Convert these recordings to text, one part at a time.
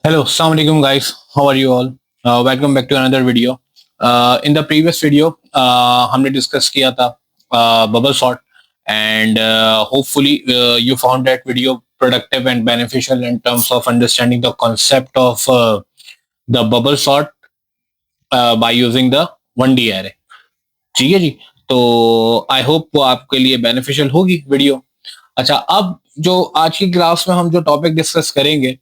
Hello, Assalamu alaikum guys. How are you all? Welcome back to another video. In the previous video, हमने discuss किया था bubble sort and hopefully you found that video productive and beneficial in terms of understanding the concept of the bubble sort by using the 1D array. ठीक है जी. तो I hope वो आपके लिए beneficial होगी वीडियो. अच्छा, अब जो आज की क्लास में हम जो टॉपिक डिस्कस करेंगे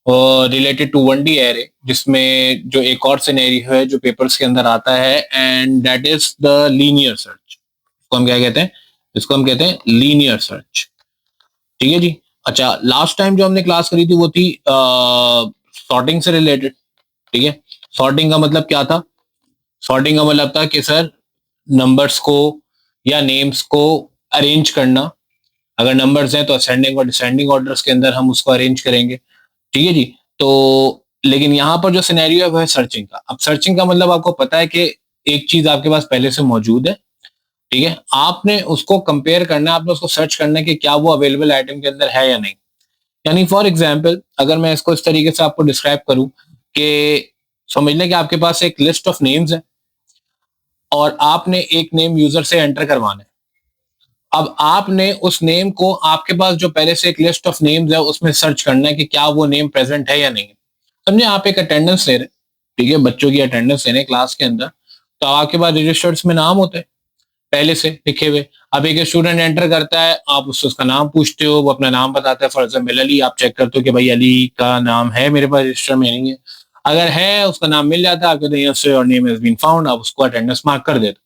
रिलेटेड टू 1D एरे, जिसमें जो एक और सिनेरियो है जो पेपर्स के अंदर आता है and that is the linear search. इसको हम क्या कहते हैं? इसको हम कहते हैं लीनियर सर्च. ठीक है जी. अच्छा, लास्ट टाइम जो हमने क्लास करी थी वो थी सॉर्टिंग से रिलेटेड. ठीक है. सॉर्टिंग का मतलब क्या था? सॉर्टिंग का मतलब था कि सर नंबर्स को या नेम्स को अरेंज करना. अगर नंबर्स हैं तो असेंडिंग और डिसेंडिंग ऑर्डर्स के अंदर हम उसको अरेंज करेंगे. ठीक है जी. तो लेकिन यहाँ पर जो सिनेरियो है वो है सर्चिंग का. अब सर्चिंग का मतलब आपको पता है कि एक चीज आपके पास पहले से मौजूद है. ठीक है. आपने उसको कंपेयर करना है, आपने उसको सर्च करना है कि क्या वो अवेलेबल आइटम के अंदर है या नहीं. यानी फॉर एग्जाम्पल अगर मैं इसको इस तरीके से आपको डिस्क्राइब करूं कि समझ लें कि आपके पास एक लिस्ट ऑफ नेम्स है और आपने एक नेम यूजर से एंटर करवाना है. अब आपने उस नेम को, आपके पास जो पहले से एक लिस्ट ऑफ नेम्स है उसमें सर्च करना है कि क्या वो नेम प्रेजेंट है या नहीं. समझे, आप एक अटेंडेंस ले रहे हैं. ठीक है, बच्चों की अटेंडेंस लेने क्लास के अंदर. तो आपके पास रजिस्टर्स में नाम होते हैं पहले से लिखे हुए. अब एक स्टूडेंट एंटर करता है, आप उससे उसका नाम पूछते हो, वो अपना नाम बताता है. फॉर एग्जाम्पल अली, आप चेक करते हो कि भाई अली का नाम है मेरे पास रजिस्टर में, नहीं है. अगर है, उसका नाम मिल जाता है, आप कहते हैं yes your name has been found, आप उसको अटेंडेंस मार्क कर देते हो.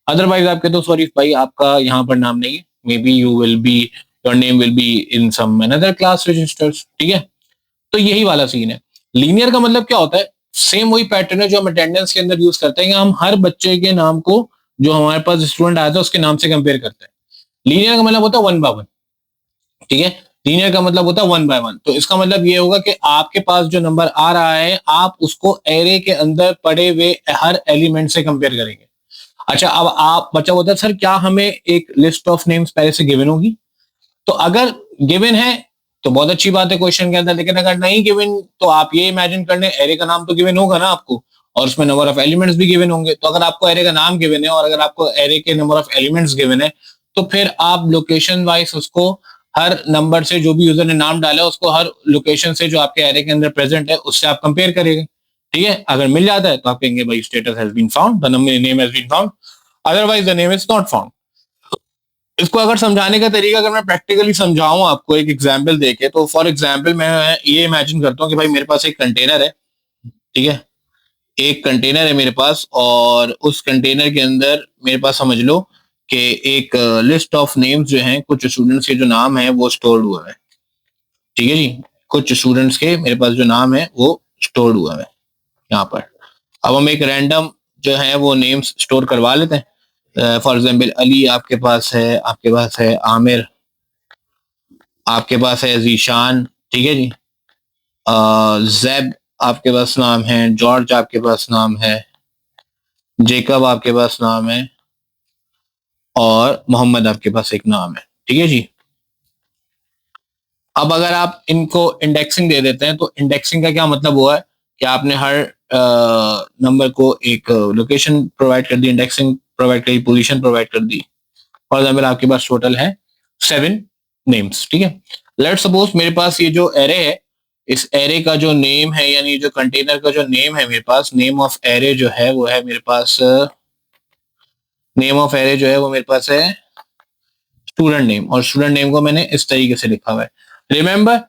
अदरवाइज आप कहते हो सॉरी भाई आपका यहाँ पर नाम नहीं है, may be you will be, your name will be in some another class registers. ठीक है. तो यही वाला सीन है. लीनियर का मतलब क्या होता है? सेम वही पैटर्न है जो हम अटेंडेंस के अंदर यूज करते हैं. हम हर बच्चे के नाम को जो हमारे पास स्टूडेंट आया था उसके नाम से कंपेयर करते हैं. लीनियर का मतलब होता है 1 by 1. ठीक है. लीनियर का मतलब होता है 1 by 1. तो इसका मतलब ये होगा कि आपके पास जो नंबर आ रहा है आप उसको एरे के अंदर पड़े हुए हर एलिमेंट से कंपेयर करेंगे. अच्छा, अब आप बच्चा बोलता है सर क्या हमें एक लिस्ट ऑफ नेम्स पहले से गिवन होगी? तो अगर गिवन है तो बहुत अच्छी बात है क्वेश्चन के अंदर. लेकिन अगर नहीं गिवन तो आप ये इमेजिन कर लें एरे का नाम तो गिवन होगा ना आपको, और उसमें नंबर ऑफ एलिमेंट्स भी गिवन होंगे. तो अगर आपको एरे का नाम गिवन है और अगर आपको एरे के नंबर ऑफ एलिमेंट्स गिवन है तो फिर आप लोकेशन वाइज उसको हर नंबर से, जो भी यूजर ने नाम डाला है उसको हर लोकेशन से जो आपके एरे के अंदर प्रेजेंट है उससे आप कंपेयर करेंगे. ठीक है. अगर मिल जाता है तो आप कहेंगे भाई status has been found, the name has been found, otherwise the name is not found. इसको अगर समझाने का तरीका अगर मैं प्रैक्टिकली समझाऊं आपको एक एग्जांपल देके, तो फॉर एग्जांपल मैं ये इमेजिन करता हूं कि भाई मेरे पास एक कंटेनर है. ठीक है. एक कंटेनर है मेरे पास और उस कंटेनर के अंदर मेरे पास समझ लो कि एक लिस्ट ऑफ नेम्स जो हैं, कुछ स्टूडेंट्स के जो नाम है वो स्टोर्ड हुआ है. ठीक है जी. कुछ स्टूडेंट्स के मेरे पास जो नाम है वो स्टोर्ड हुआ है यहाँ पर. अब हम एक रैंडम जो है वो नेम्स स्टोर करवा लेते हैं. फॉर एग्जाम्पल अली आपके पास है, आपके पास है आमिर, आपके पास है जीशान. ठीक है जी. जैब आपके पास नाम है, जॉर्ज आपके पास नाम है, जेकब आपके पास नाम है और मोहम्मद आपके पास एक नाम है. ठीक है जी. अब अगर आप इनको इंडेक्सिंग दे देते हैं तो इंडेक्सिंग का क्या मतलब हुआ है कि आपने हर नंबर को एक लोकेशन प्रोवाइड कर दी, इंडेक्सिंग प्रोवाइड करी, पोजीशन प्रोवाइड कर दी. फॉर एग्जाम्पल आपके पास टोटल है 7 नेम्स. ठीक है. लेट्स सपोज मेरे पास ये जो एरे है, इस एरे का जो नेम है, यानी जो कंटेनर का जो नेम है मेरे पास, नेम ऑफ एरे जो है वो है मेरे पास, नेम ऑफ एरे जो है वो मेरे पास है स्टूडेंट नेम. और स्टूडेंट नेम को मैंने इस तरीके से लिखा हुआ है. रिमेंबर,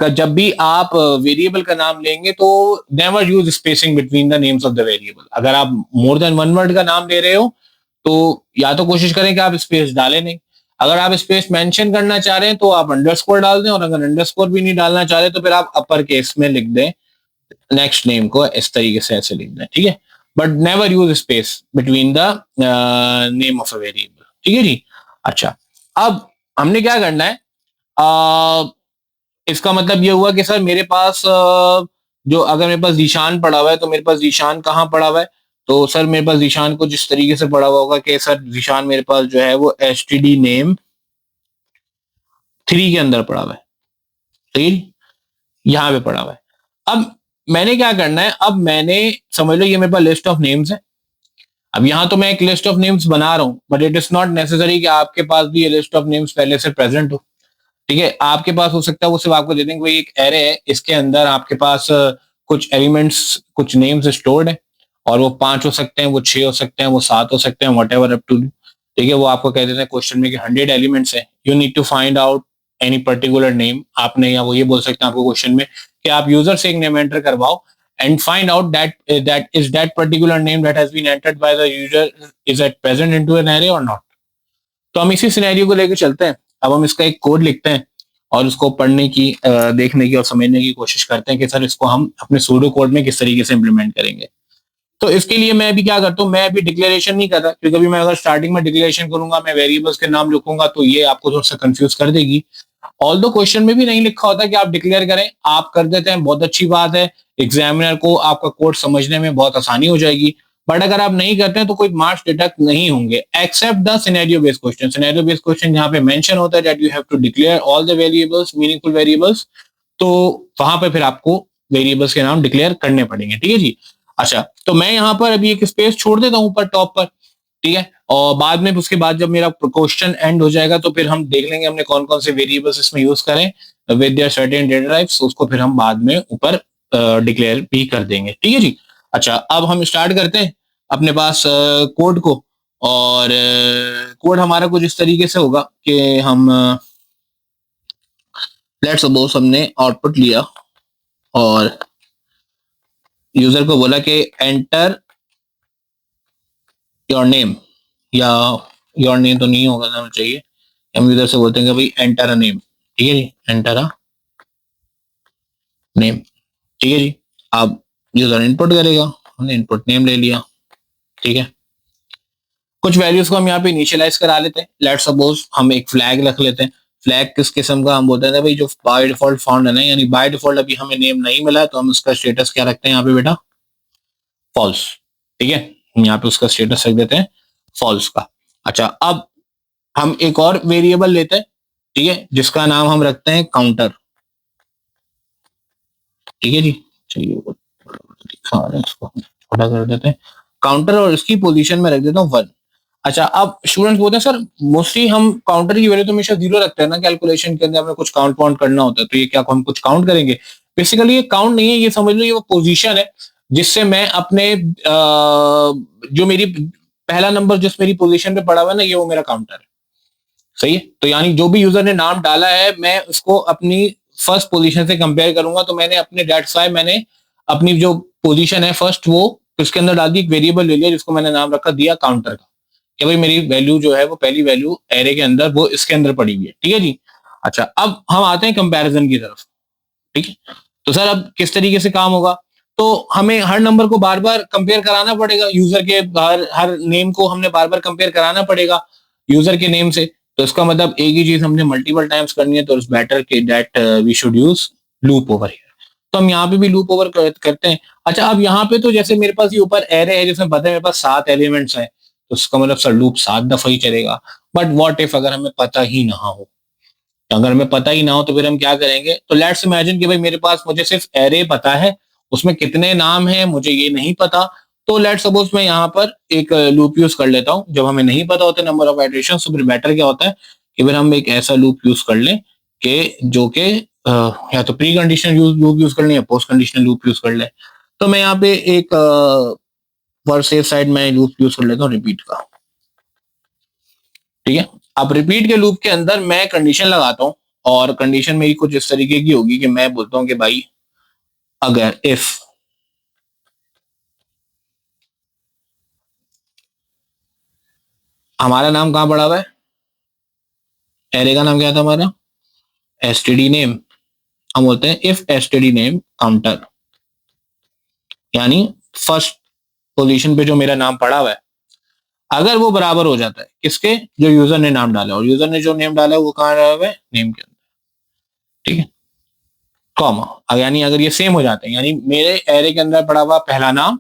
जब भी आप वेरिएबल का नाम लेंगे तो never use spacing between the names of the variable. अगर आप मोर देन वन वर्ड का नाम ले रहे हो तो या तो कोशिश करें कि आप स्पेस डालें नहीं. अगर आप स्पेस मेंशन करना चाह रहे हैं तो आप अंडरस्कोर डाल दें, और अगर अंडरस्कोर भी नहीं डालना चाह रहे तो फिर आप अपर केस में लिख दें नेक्स्ट नेम को, इस तरीके से ऐसे लिख दें. ठीक है. But never use space between the name of a variable. ठीक है जी. अच्छा, अब हमने क्या करना है, इसका मतलब ये हुआ कि सर मेरे पास जो, अगर मेरे पास जीशान पड़ा हुआ है तो मेरे पास जीशान कहाँ पड़ा हुआ है? तो सर मेरे पास जीशान को जिस तरीके से पड़ा हुआ होगा कि सर जीशान मेरे पास जो है वो एसटीडी नेम 3 के अंदर पड़ा हुआ है. ठीक है. यहाँ पे पड़ा हुआ है. अब मैंने क्या करना है, अब मैंने समझ लो ये मेरे पास लिस्ट ऑफ नेम्स है। अब यहाँ तो मैं एक लिस्ट ऑफ नेम्स बना रहा हूँ, but it is not necessary कि आपके पास भी ये लिस्ट ऑफ नेम्स पहले से प्रेजेंट हो। ठीक है, आपके पास हो सकता है वो सिर्फ आपको दे देंगे कोई एक एरे है, इसके अंदर आपके पास कुछ एलिमेंट्स, कुछ नेम्स स्टोर्ड है, और वो 5 हो सकते हैं, वो 6 हो सकते हैं, वो 7 हो सकते हैं, वट एवर अप टू। ठीक है, वो आपको कह देते हैं क्वेश्चन में कि 100 एलिमेंट्स है, you need to find out any particular name. आपने, या वो ये बोल सकते हैं आपको क्वेश्चन में कि आप यूजर से एक नेम एंटर करवाओ and find out that particular name that has been entered by the user is at present into an array or not। तो हम इसी सिनेरियो को लेकर चलते हैं। अब हम इसका एक कोड लिखते हैं और उसको पढ़ने की, देखने की और समझने की कोशिश करते हैं कि सर इसको हम अपने सूडो कोड में किस तरीके से इंप्लीमेंट करेंगे। तो इसके लिए मैं अभी क्या करता हूँ, मैं अभी डिक्लेरेशन नहीं कर रहा, क्योंकि अभी मैं अगर स्टार्टिंग में डिक्लेरेशन करूंगा, मैं वेरिएबल्स के नाम लिखूंगा तो ये आपको थोड़ा सा कंफ्यूज कर देगी। ऑल्दो क्वेश्चन में भी नहीं लिखा होता कि आप डिक्लेयर करें, आप कर देते हैं, बहुत अच्छी बात है, एग्जामिनर को आपका कोड समझने में बहुत आसानी हो जाएगी। बट अगर आप नहीं करते हैं तो कोई मार्क्स डिडक्ट नहीं होंगे, except the scenario based question. Scenario based question जहां पे मेंशन होता है that you have to declare all the variables, meaningful variables, तो वहां पे फिर आपको वेरिएबल्स के नाम डिक्लेयर करने पड़ेंगे। ठीक है जी। अच्छा, तो मैं यहाँ पर अभी एक स्पेस छोड़ देता हूँ ऊपर टॉप पर। ठीक है, और बाद में उसके बाद जब मेरा क्वेश्चन एंड हो जाएगा तो फिर हम देख लेंगे हमने कौन कौन से वेरिएबल्स इसमें यूज करें with their certain data types, उसको फिर हम बाद में ऊपर डिक्लेयर भी कर देंगे। ठीक है जी। अच्छा, अब हम स्टार्ट करते हैं अपने पास कोड को, और कोड हमारा कुछ इस तरीके से होगा कि हम लेट्स सपोज हमने आउटपुट लिया और यूजर को बोला कि एंटर योर नेम, या योर नेम तो नहीं होगा ना चाहिए, हम यूजर से बोलते हैं कि भाई एंटर अ नेम। ठीक है जी, एंटर अ नेम। ठीक है जी, अब यूजर इनपुट करेगा, हमने इनपुट नेम ले लिया। ठीक है, कुछ वैल्यूज को हम यहाँ पे इनिशियलाइज करा लेते हैं। लेट्स सपोज हम एक फ्लैग रख लेते हैं। फ्लैग किस किस्म का, हम बोलते हैं भाई जो बाय डिफॉल्ट फाउंड है ना, यानी बाय डिफॉल्ट अभी हमें नेम नहीं मिला तो हम उसका स्टेटस क्या रखते हैं यहाँ पे बेटा, फॉल्स। ठीक है, यहाँ पे उसका स्टेटस रख देते हैं फॉल्स का। अच्छा, अब हम एक और वेरिएबल लेते हैं, ठीक है, जिसका नाम हम रखते हैं काउंटर। ठीक है जी, चलिए इसको छोटा कर देते हैं काउंटर, और इसकी पोजीशन में रख देता हूँ 1। अच्छा, अब स्टूडेंट्स बोलते हैं सर मोस्टली हम काउंटर की वैल्यू तो हमेशा 0 रखते हैं ना, कैलकुलेशन के अंदर हमें कुछ काउंट वाउंट करना होता है, तो ये क्या हम कुछ काउंट करेंगे? बेसिकली ये काउंट नहीं है, ये समझ लो ये वो पोजीशन है जिससे मैं अपने जो मेरी पहला नंबर जिस मेरी पोजीशन पे पड़ा हुआ है ना, ये वो मेरा काउंटर है। सही है, तो यानी जो भी यूजर ने नाम डाला है मैं उसको अपनी फर्स्ट पोजीशन से कंपेयर करूंगा, तो मैंने अपने दैट्स व्हाई मैंने अपनी जो पोजीशन है फर्स्ट वो इसके अंदर डाल दी, एक वेरिएबल ले लिया जिसको मैंने नाम रखा दिया काउंटर का, कि भाई मेरी वैल्यू जो है वो पहली वैल्यू एरे के अंदर वो इसके अंदर पड़ी हुई है। ठीक है जी। अच्छा, अब हम आते हैं कंपैरिजन की तरफ। ठीक है, तो सर अब किस तरीके से काम होगा, तो हमें हर नंबर को बार बार कंपेयर कराना पड़ेगा, यूजर के हर हर नेम को हमने बार बार कंपेयर कराना पड़ेगा यूजर के नेम से। तो इसका मतलब एक ही चीज हमने मल्टीपल टाइम्स करनी है, तो इट्स बेटर कि that we should use loop over here. तो हम यहाँ पे भी लूप ओवर करते हैं। अच्छा, अब यहाँ पे तो जैसे मेरे पास ये ऊपर एरे है जिसमें पता है मेरे पास 7 एलिमेंट्स हैं, तो उसका मतलब सर लूप 7 दफा ही चलेगा। बट व्हाट इफ अगर हमें पता ही ना हो, अगर हमें पता ही ना हो तो फिर हम क्या करेंगे, तो लेट्स इमेजिन कि भाई मेरे पास मुझे सिर्फ एरे पता है, उसमें कितने नाम हैं मुझे ये नहीं पता। तो लेट्स सपोज मैं यहाँ पर एक लूप यूज कर लेता हूँ, जब हमें नहीं पता होता नंबर ऑफ आइटरेशन, तो फिर बेटर क्या होता है कि फिर हम एक ऐसा लूप यूज कर लें कि जो कि या तो प्री कंडीशनल लूप यूज कर लें या पोस्ट कंडीशनल लूप यूज कर लें। तो मैं यहाँ पे एक फॉर सेफ साइड में लूप यूज कर लेता हूँ रिपीट का। ठीक है, अब रिपीट के लूप के अंदर मैं कंडीशन लगाता हूं, और कंडीशन मेरी कुछ इस तरीके की होगी कि मैं बोलता हूं कि भाई अगर इफ हमारा नाम कहां पड़ा हुआ है, एरे का नाम क्या था हमारा, एसटीडी नेम, हम बोलते हैं इफ एसटीडी नेम काउंटर, यानी फर्स्ट पोजीशन पे जो मेरा नाम पड़ा हुआ है अगर वो बराबर हो जाता है किसके, जो यूजर ने नाम डाला, और यूजर ने जो नेम डाला है वो कहां रहा हुआ है, नेम के अंदर। ठीक है, कॉमा, यानी अगर ये सेम हो जाते हैं, यानी मेरे एरे के अंदर पड़ा हुआ पहला नाम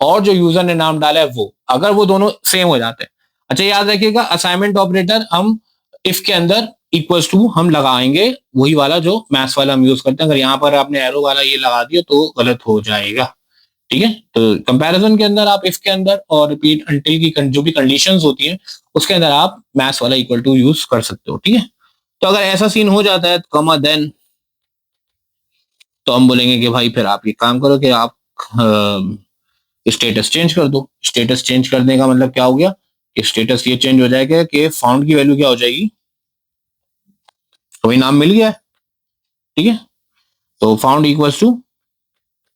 और जो यूजर ने नाम डाला है वो, अगर वो दोनों सेम हो जाते हैं। अच्छा, याद रखिएगा असाइनमेंट ऑपरेटर हम इफ के अंदर इक्वल्स टू हम लगाएंगे वही वाला जो मैथ्स वाला हम यूज करते हैं। अगर यहाँ पर आपने एरो वाला ये लगा दिया तो गलत हो जाएगा। ठीक है, तो कंपैरिजन के अंदर आप इफ के अंदर और रिपीट अंटिल की जो भी कंडीशंस होती हैं उसके अंदर आप मैथ्स वाला इक्वल टू यूज कर सकते हो। ठीक है, तो अगर ऐसा सीन हो जाता है कॉमा देन, तो हम बोलेंगे कि भाई फिर आप ये काम करो कि आप स्टेटस चेंज कर दो। स्टेटस चेंज करने का मतलब क्या हो गया कि स्टेटस ये चेंज हो जाएगा कि फाउंड की वैल्यू क्या हो जाएगी, तो वही नाम मिल गया है। ठीक है, तो फाउंड इक्वल्स टू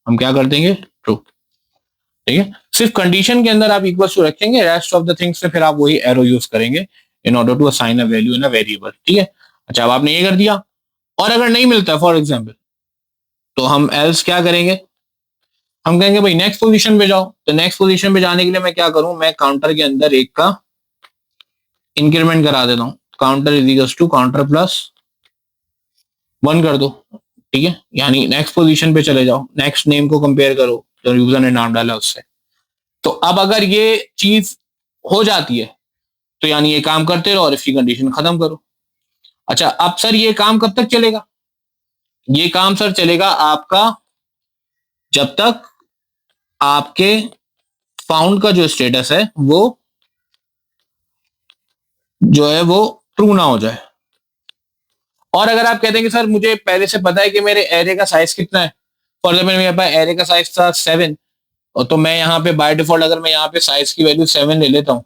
हम क्या कर देंगे, ट्रू। ठीक है, सिर्फ कंडीशन के अंदर आप इक्वल्स टू रखेंगे, रेस्ट ऑफ द थिंग्स में फिर आप वही एरो यूज करेंगे in order to assign a value in a variable. ठीक है, अच्छा अब आपने ये कर दिया, और अगर नहीं मिलता फॉर एग्जाम्पल तो हम एल्स क्या करेंगे, हम कहेंगे भाई नेक्स्ट पोजीशन पे जाओ। तो नेक्स्ट पोजीशन पे जाने के लिए मैं क्या करूं, मैं काउंटर के अंदर एक का इंक्रीमेंट करा देता हूं, counter is equals to counter plus 1 कर दो। ठीक है, यानी नेक्स्ट पोजीशन पे चले जाओ, नेक्स्ट नेम को कंपेयर करो जो यूजर ने नाम डाला उससे। तो अब अगर ये चीज हो जाती है तो यानी ये काम करते रहो और इसकी कंडीशन खत्म करो। अच्छा अब सर ये काम कब तक चलेगा, ये काम सर चलेगा आपका जब तक आपके फाउंड का जो स्टेटस है वो जो है वो ट्रू ना हो जाए। और अगर आप कहते हैं कि सर मुझे पहले से पता है कि मेरे एरे का साइज कितना है, फॉर एग्जाम्पल मेरे पास एरे का साइज था 7, और तो मैं यहाँ पे बाय डिफॉल्ट अगर मैं यहाँ पे साइज की वैल्यू 7 ले लेता हूँ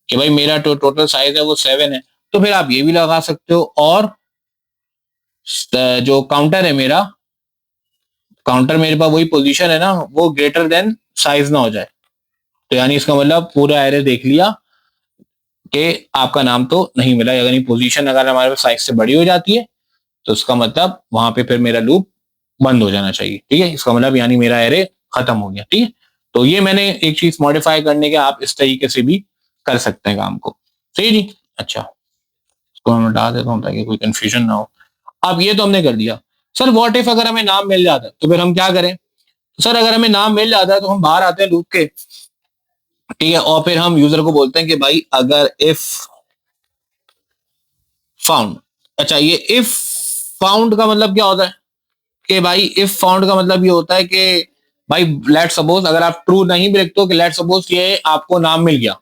कि भाई मेरा टोटल साइज है वो 7 है, तो फिर आप ये भी लगा सकते हो। और जो काउंटर है मेरा, काउंटर मेरे पास वही पोजीशन है ना, वो ग्रेटर देन साइज ना हो जाए। तो यानी इसका मतलब पूरा एरे देख लिया कि आपका नाम तो नहीं मिला, अगर पोजीशन अगर हमारे पास साइज से बड़ी हो जाती है तो उसका मतलब वहां पे फिर मेरा लूप बंद हो जाना चाहिए। ठीक है, इसका मतलब यानी मेरा एरे खत्म हो गया। ठीक है, तो ये मैंने एक चीज मॉडिफाई करने के आप इस तरीके से भी कर सकते हैं काम को। सही जी, अच्छा इसको मैं हटा देता हूँ ताकि कोई कंफ्यूजन ना हो। अब ये तो हमने कर दिया। सर व्हाट इफ अगर हमें नाम मिल जाता है तो फिर हम क्या करें, तो सर अगर हमें नाम मिल जाता है तो हम बाहर आते हैं लूप के। ठीक है, और फिर हम यूजर को बोलते हैं कि भाई अगर इफ फाउंड, अच्छा ये इफ फाउंड का मतलब क्या होता है कि भाई इफ फाउंड का मतलब ये होता है कि भाई लेट सपोज अगर आप ट्रू नहीं भी लिखते हो कि लेट सपोज ये आपको नाम मिल गया,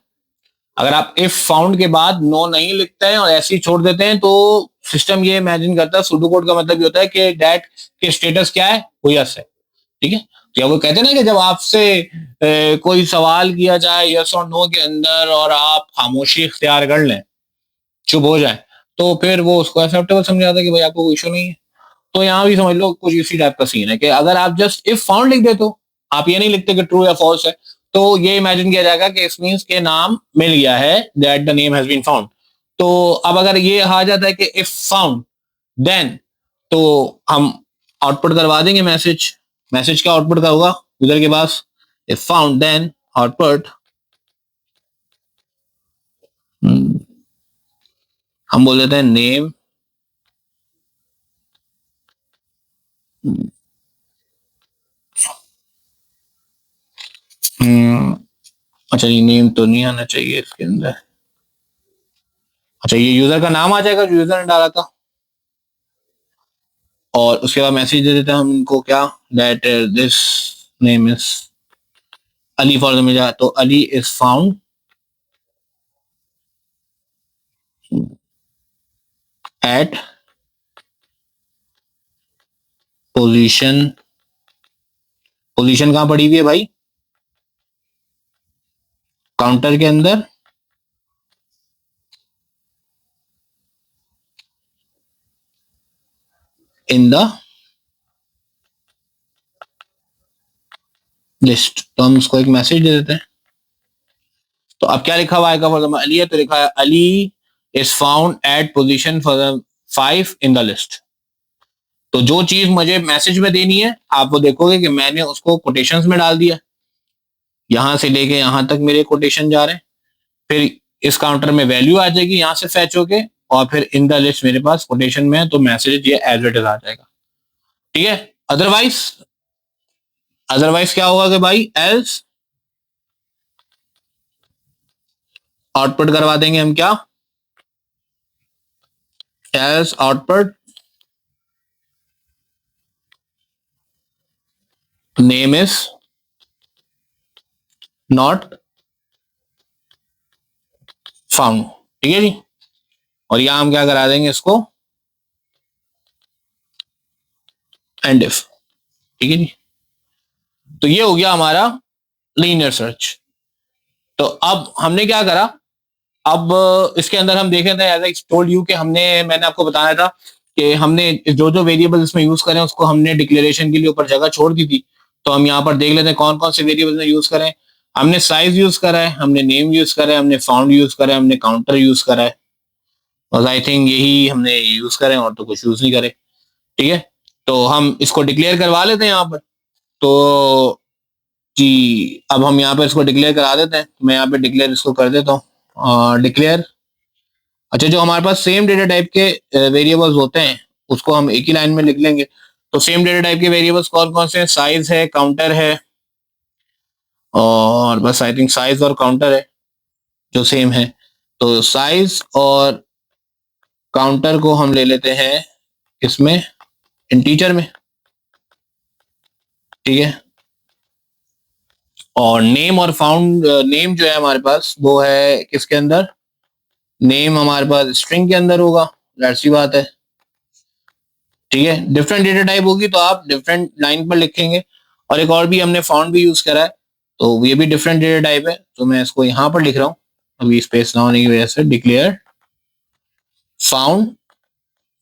अगर आप इफ फाउंड के बाद नो नहीं लिखते हैं और ऐसे ही छोड़ देते हैं तो सिस्टम ये इमेजिन करता है, सुडो कोड का मतलब ये होता है कि डेट के स्टेटस क्या है, वो यस है। ठीक है, तो वो कहते हैं ना कि जब आपसे कोई सवाल किया जाए यस और नो के अंदर और आप खामोशी इख्तियार कर लें, चुप हो जाए, तो फिर वो उसको एक्सेप्टेबल समझ जाता है कि भाई आपको कोई इशू नहीं है। तो यहाँ भी समझ लो कुछ इसी टाइप का सीन है कि अगर आप जस्ट इफ फाउंड लिख देते हो, आप ये नहीं लिखते कि ट्रू या फॉल्स है, तो ये इमेजिन किया जाएगा कि इस मींस के नाम मिल गया है, that the name has been found. तो अब अगर ये आ जाता है कि इफ फाउंड देन, तो हम आउटपुट करवा देंगे मैसेज। मैसेज क्या आउटपुट का होगा यूजर के पास, इफ फाउंड देन आउटपुट, हम बोल देते हैं नेम अच्छा ये नेम तो नहीं आना चाहिए इसके अंदर। अच्छा ये यूजर का नाम आ जाएगा जो यूजर ने डाला था, और उसके बाद मैसेज दे देते हैं हम उनको क्या, that this name is Ali for में जाए तो Ali is found at position, position कहां पड़ी हुई है भाई, काउंटर के अंदर इन द लिस्ट। तो हम उसको एक मैसेज दे देते हैं। तो अब क्या लिखा हुआ आएगा, फॉर एग्जाम्पल अली है तो लिखा है Ali is found at position for 5 in the list. तो जो चीज मुझे मैसेज में देनी है आप वो देखोगे कि मैंने उसको कोटेशंस में डाल दिया, यहां से लेके यहां तक मेरे कोटेशन जा रहे हैं, फिर इस काउंटर में वैल्यू आ जाएगी यहां से फैच होके, और फिर इन द लिस्ट मेरे पास कोटेशन में है तो मैसेज ये एज इट इज आ जाएगा। ठीक है, अदरवाइज अदरवाइज क्या होगा कि भाई एल्स आउटपुट करवा देंगे हम क्या, as output name is not found, ठीक है जी। और यहां हम क्या करा देंगे इसको एंड इफ, ठीक है जी। तो ये हो गया हमारा लीनियर सर्च। तो अब हमने क्या करा, अब इसके अंदर हम देखे थे एज आई टोल्ड यू कि मैंने आपको बताया था कि हमने जो जो वेरिएबल इसमें यूज करें उसको हमने डिक्लेरेशन के लिए ऊपर जगह छोड़ दी थी। तो हम यहाँ पर देख लेते हैं कौन कौन से वेरिएबल में यूज करें। हमने साइज यूज करा है, हमने नेम यूज करा है, हमने फाउंड यूज करा है, हमने काउंटर यूज करा है, और आई थिंक यही हमने यूज करें और तो कुछ यूज नहीं करे, ठीक है। तो हम इसको डिक्लेयर करवा लेते हैं यहाँ पर। तो जी अब हम यहाँ पर इसको डिक्लेयर करा देते हैं। मैं यहाँ पे डिक्लेयर इसको कर देता हूँ डिक्लेयर। अच्छा, जो हमारे पास सेम डेटा टाइप के वेरिएबल्स होते हैं उसको हम एक ही लाइन में लिख लेंगे। तो सेम डेटा टाइप के वेरिएबल्स कौन कौन से हैं, साइज है, काउंटर है, और बस आई थिंक साइज और काउंटर है जो सेम है। तो साइज और काउंटर को हम ले लेते हैं इसमें इंटीजर में, ठीक है। और नेम और फाउंड, नेम जो है हमारे पास वो है किसके अंदर, नेम हमारे पास स्ट्रिंग के अंदर होगा, जाहिर सी बात है, ठीक है। डिफरेंट डेटा टाइप होगी तो आप डिफरेंट लाइन पर लिखेंगे। और एक और भी हमने फाउंड भी यूज करा है, तो ये भी डिफरेंट डेटा टाइप है, तो मैं इसको यहां पर लिख रहा हूं अभी स्पेस ना होने की वजह से। Declare found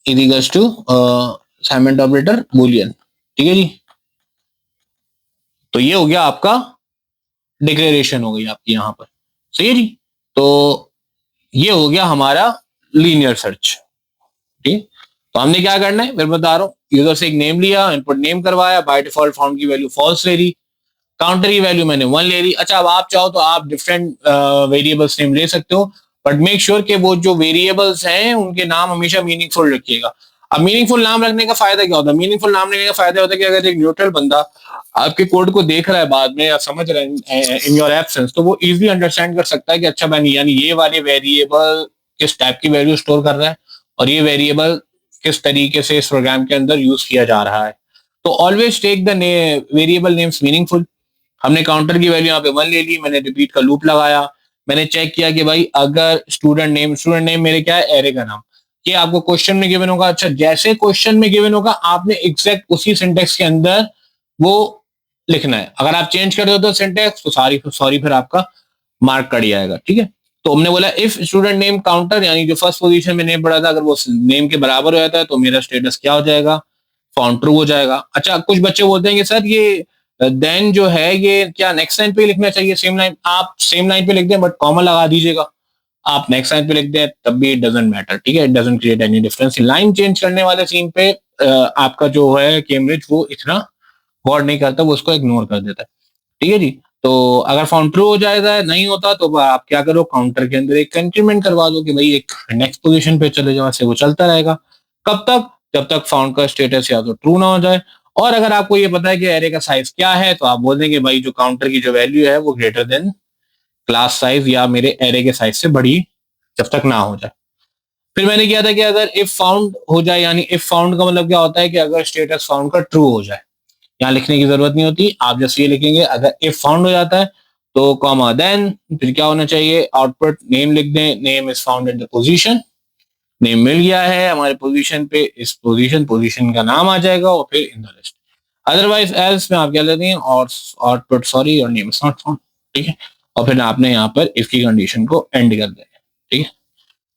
equals to assignment operator Boolean, ठीक है जी। तो ये हो गया आपका डिक्लेरेशन हो गई आपकी यहाँ पर, सही है जी। तो ये हो गया हमारा लीनियर सर्च, ठीक। तो हमने क्या करना है फिर बता रहा हूँ, यूजर से एक नेम लिया, इनपुट नेम करवाया, बाय डिफॉल्ट फाउंड की वैल्यू फॉल्स ले रही, काउंटर की वैल्यू मैंने 1 ले रही। अच्छा, अब आप चाहो तो आप डिफरेंट वेरिएबल्स नेम ले सकते हो, बट मेक श्योर कि वो जो वेरिएबल्स हैं उनके नाम हमेशा मीनिंगफुल रखिएगा। अब मीनिंगफुल नाम रखने का फायदा क्या होता है, मीनिंगफुल नाम रखने का फायदा होता है कि अगर एक न्यूट्रल बंदा आपके कोड को देख रहा है बाद में या समझ रहा है इन योर एब्सेंस, तो वो इजीली अंडरस्टैंड कर सकता है कि अच्छा मैंने यानी ये वाले वेरिएबल किस टाइप की वैल्यू स्टोर कर रहा है और ये वेरिएबल किस तरीके से इस प्रोग्राम के अंदर यूज किया जा रहा है। तो always take the variable names meaningful. हमने काउंटर की वैल्यू यहाँ पे 1 ले ली, मैंने रिपीट का लूप लगाया, मैंने चेक किया कि भाई अगर स्टूडेंट नेम मेरे क्या है, एरे का नाम, ये आपको क्वेश्चन में गिवन होगा। अच्छा, जैसे क्वेश्चन में गिवन होगा आपने एग्जैक्ट उसी सिंटेक्स के अंदर वो लिखना है। अगर आप चेंज कर दो तो सिंटेक्स, तो सॉरी फिर आपका मार्क कट जाएगा, ठीक है। तो हमने बोला इफ स्टूडेंट नेम काउंटर, यानी जो फर्स्ट पोजीशन में नेम पड़ा था अगर वो नेम के बराबर हो जाता है तो मेरा स्टेटस क्या हो जाएगा, फाउंड ट्रू हो जाएगा। अच्छा, कुछ बच्चे बोलते हैं कि सर ये देन जो है ये क्या नेक्स्ट लाइन पे लिखना चाहिए सेम लाइन, आप सेम लाइन पे लिख दें बट कॉमा लगा दीजिएगा। आप नेक्स्ट लाइन पे लिख दें तब भी इट डजंट मैटर, ठीक है, it doesn't create any difference. Line change करने वाले सीन पे आपका जो है कैम्ब्रिज वो इतना गौर नहीं करता, वो उसको इग्नोर कर देता है, ठीक है जी। तो अगर फाउंड ट्रू हो जाएगा, नहीं होता तो आप क्या करो, काउंटर के अंदर एक इंक्रीमेंट करवा दो कि भाई एक नेक्स्ट पोजीशन पे चले जाओ, ऐसे वो चलता रहेगा। कब तक, जब तक फाउंड का स्टेटस या तो ट्रू ना हो जाए। और अगर आपको ये पता है कि एरे का साइज क्या है तो आप बोल देंगे भाई जो काउंटर की जो वैल्यू है वो ग्रेटर देन क्लास साइज या मेरे एरे के साइज से बड़ी जब तक ना हो जाए। फिर मैंने किया था कि अगर इफ फाउंड हो जाए, यानी इफ फाउंड का मतलब क्या होता है कि अगर स्टेटस फाउंड का ट्रू हो जाए, यहाँ लिखने की जरूरत नहीं होती, आप जस्ट ये लिखेंगे अगर इफ फाउंड हो जाता है तो कॉमा देन फिर क्या होना चाहिए, आउटपुट नेम लिख दें, name is found in the position, name मिल गया है हमारे पोजीशन पे, इस पोजीशन का नाम आ जाएगा और फिर in the list. Otherwise else में आप क्या लेते हैं और आउटपुट सॉरी और नेम इज नॉट फाउंड, ठीक है। और फिर आपने यहाँ पर इफ की कंडीशन को एंड कर देना, ठीक है।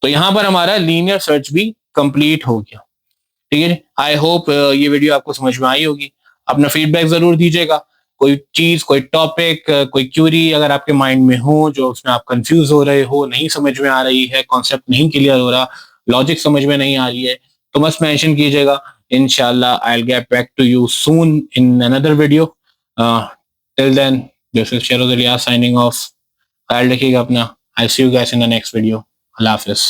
तो यहाँ पर हमारा लीनियर सर्च भी कंप्लीट हो गया, ठीक है। आई होप ये वीडियो आपको समझ में आई होगी। अपना फीडबैक जरूर दीजिएगा, कोई चीज, कोई टॉपिक, कोई क्यूरी अगर आपके माइंड में हो जो उसमें आप कंफ्यूज हो रहे हो, नहीं समझ में आ रही है, कॉन्सेप्ट नहीं क्लियर हो रहा, लॉजिक समझ में नहीं आ रही है, तो बस मेंशन कीजिएगा। इंशाल्लाह I will get back to you soon in another video. Till then this is Sheroz Ilyas signing off. ख्याल रखिएगा अपना। I see you guys in the next video. अल्लाह हाफिज।